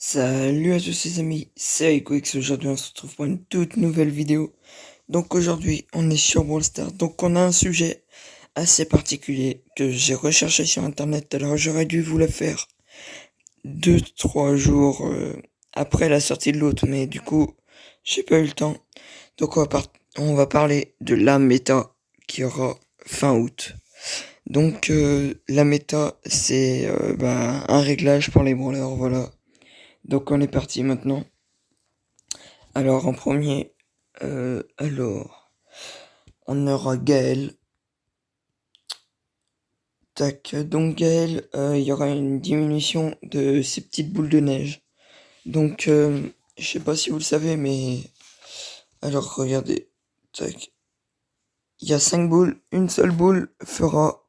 Salut à tous les amis, c'est EcoX. Aujourd'hui on se retrouve pour une toute nouvelle vidéo. Donc aujourd'hui on est sur Brawl Stars. Donc on a un sujet assez particulier que j'ai recherché sur internet. Alors j'aurais dû vous la faire 2-3 jours après la sortie de l'autre, mais du coup j'ai pas eu le temps. Donc on va parler de la méta qui aura fin août. Donc la méta c'est un réglage pour les brawlers, voilà. Donc on est parti maintenant. Alors en premier, on aura Gaël. Tac, donc Gaël, il y aura une diminution de ces petites boules de neige. Donc je sais pas si vous le savez, mais alors regardez, tac, il y a 5 boules, une seule boule fera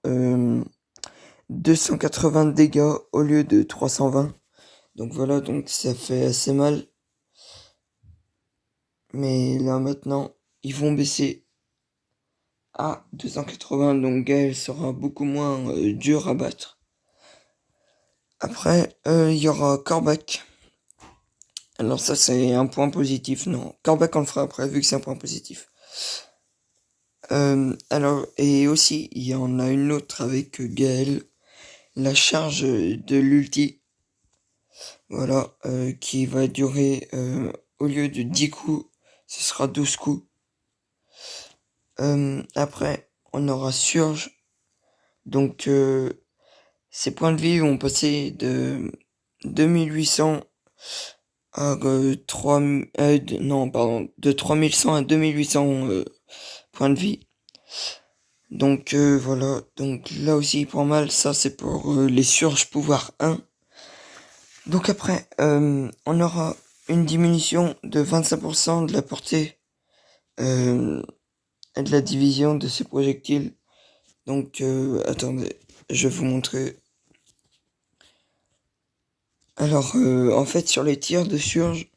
280 dégâts au lieu de 320. Donc voilà, donc ça fait assez mal. Mais là maintenant, ils vont baisser à 280, donc Gaël sera beaucoup moins dur à battre. Après, il y aura Corbac. Alors ça, c'est un point positif. Non, Corbac, on le fera après, vu que c'est un point positif. Alors, et aussi, il y en a une autre avec Gaël. La charge de l'ulti. Voilà, qui va durer, au lieu de 10 coups, ce sera 12 coups. Après, on aura Surge. Donc, ses points de vie vont passer de 2800 à de 3100 à 2800 points de vie. Donc voilà, donc là aussi il prend mal, ça c'est pour les surges pouvoir 1. Donc après, on aura une diminution de 25% de la portée et de la division de ces projectiles. Donc attendez, je vais vous montrer. Alors en fait sur les tirs de surge,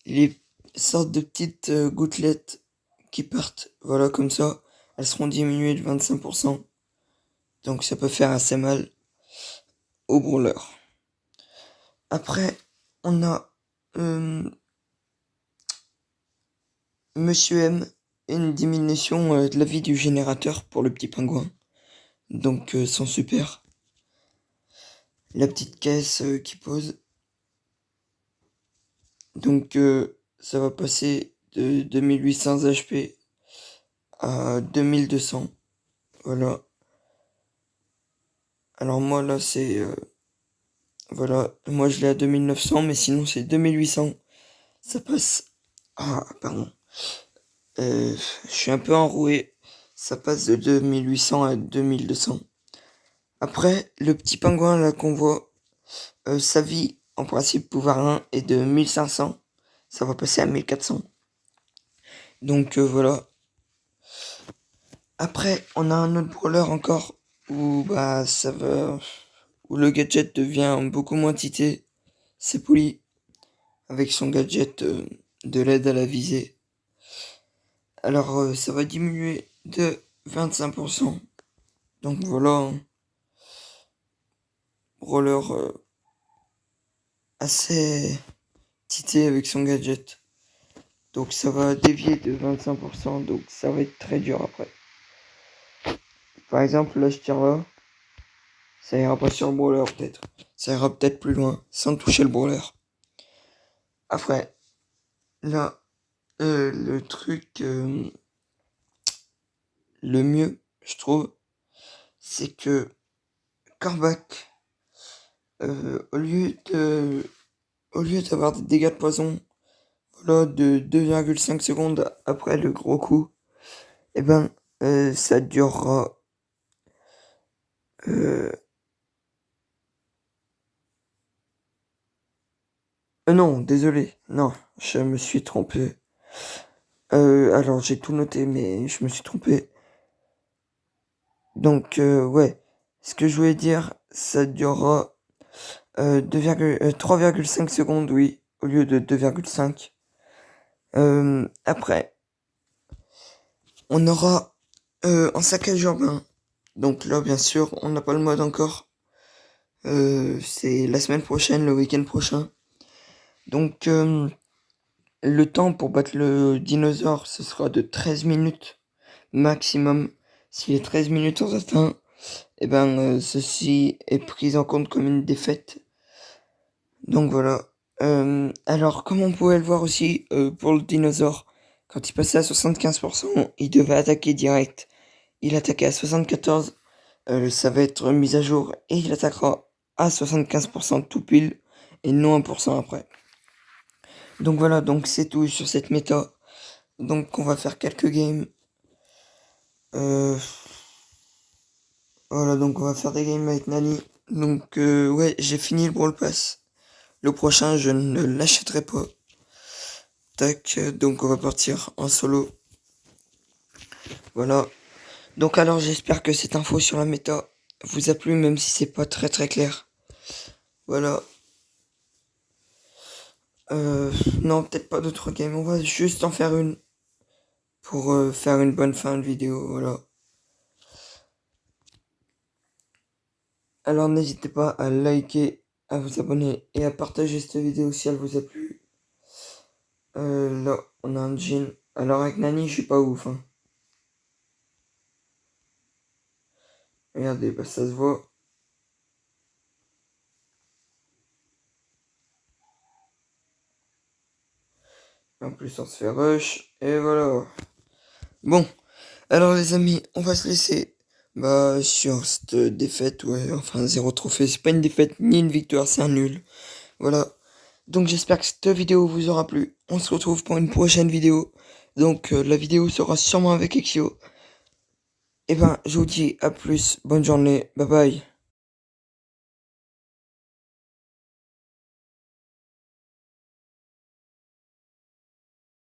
les sortes de petites gouttelettes qui partent, voilà comme ça, elles seront diminuées de 25%. Donc ça peut faire assez mal au brawler. Après, on a Monsieur M et une diminution de la vie du générateur pour le petit pingouin. Donc sont super. La petite caisse qui pose. Donc ça va passer de 2800 HP à 2200. Voilà. Alors moi là c'est... voilà, moi je l'ai à 2900, mais sinon c'est 2800. Ça passe... Ah, pardon. Je suis un peu enroué. Ça passe de 2800 à 2200. Après, le petit pingouin là qu'on voit, sa vie en principe pouvoir 1 est de 1500. Ça va passer à 1400. Donc voilà. Après, on a un autre brawler encore où bah ça va, où le gadget devient beaucoup moins tité. C'est Poli avec son gadget de l'aide à la visée. Alors ça va diminuer de 25%. Donc voilà, hein. Brawler assez tité avec son gadget. Donc ça va dévier de 25%, donc ça va être très dur après. Par exemple, là je tire là, ça ira pas sur le brawler peut-être. Ça ira peut-être plus loin, sans toucher le brawler. Après, là, le truc le mieux, je trouve, c'est que Corbac, au lieu d'avoir des dégâts de poison, voilà, de 2,5 secondes après le gros coup, et ben, ça durera non, désolé, non, je me suis trompé. Alors j'ai tout noté, mais je me suis trompé. Donc ouais, ce que je voulais dire, ça durera 3,5 secondes, oui, au lieu de 2,5. Après, on aura en saccage urbain. Donc là, bien sûr, on n'a pas le mode encore. C'est la semaine prochaine, le week-end prochain. Donc, le temps pour battre le dinosaure, ce sera de 13 minutes maximum. Si les 13 minutes sont atteints, ceci est pris en compte comme une défaite. Donc voilà. Alors, comme on pouvait le voir aussi pour le dinosaure, quand il passait à 75%, il devait attaquer direct. Il attaquait à 74%, ça va être mise à jour, et il attaquera à 75% tout pile, et non 1% après. Donc voilà, donc c'est tout sur cette méta. Donc on va faire quelques games. Voilà, donc on va faire des games avec Nani. Donc ouais, j'ai fini le Brawl Pass. Le prochain, je ne l'achèterai pas. Tac, donc on va partir en solo. Voilà. Donc alors j'espère que cette info sur la méta vous a plu, même si c'est pas très très clair. Voilà. Non, peut-être pas d'autres games. On va juste en faire une pour faire une bonne fin de vidéo. Voilà. Alors n'hésitez pas à liker, à vous abonner et à partager cette vidéo si elle vous a plu. Là, on a un jean. Alors avec Nani, je suis pas ouf. Hein. Regardez, bah, ça se voit. En plus, on se fait rush. Et voilà. Bon, alors les amis, on va se laisser sur cette défaite. Ouais, enfin, 0 trophée. C'est pas une défaite ni une victoire, c'est un nul. Voilà. Donc j'espère que cette vidéo vous aura plu. On se retrouve pour une prochaine vidéo. Donc la vidéo sera sûrement avec Exio. Et je vous dis à plus. Bonne journée. Bye bye.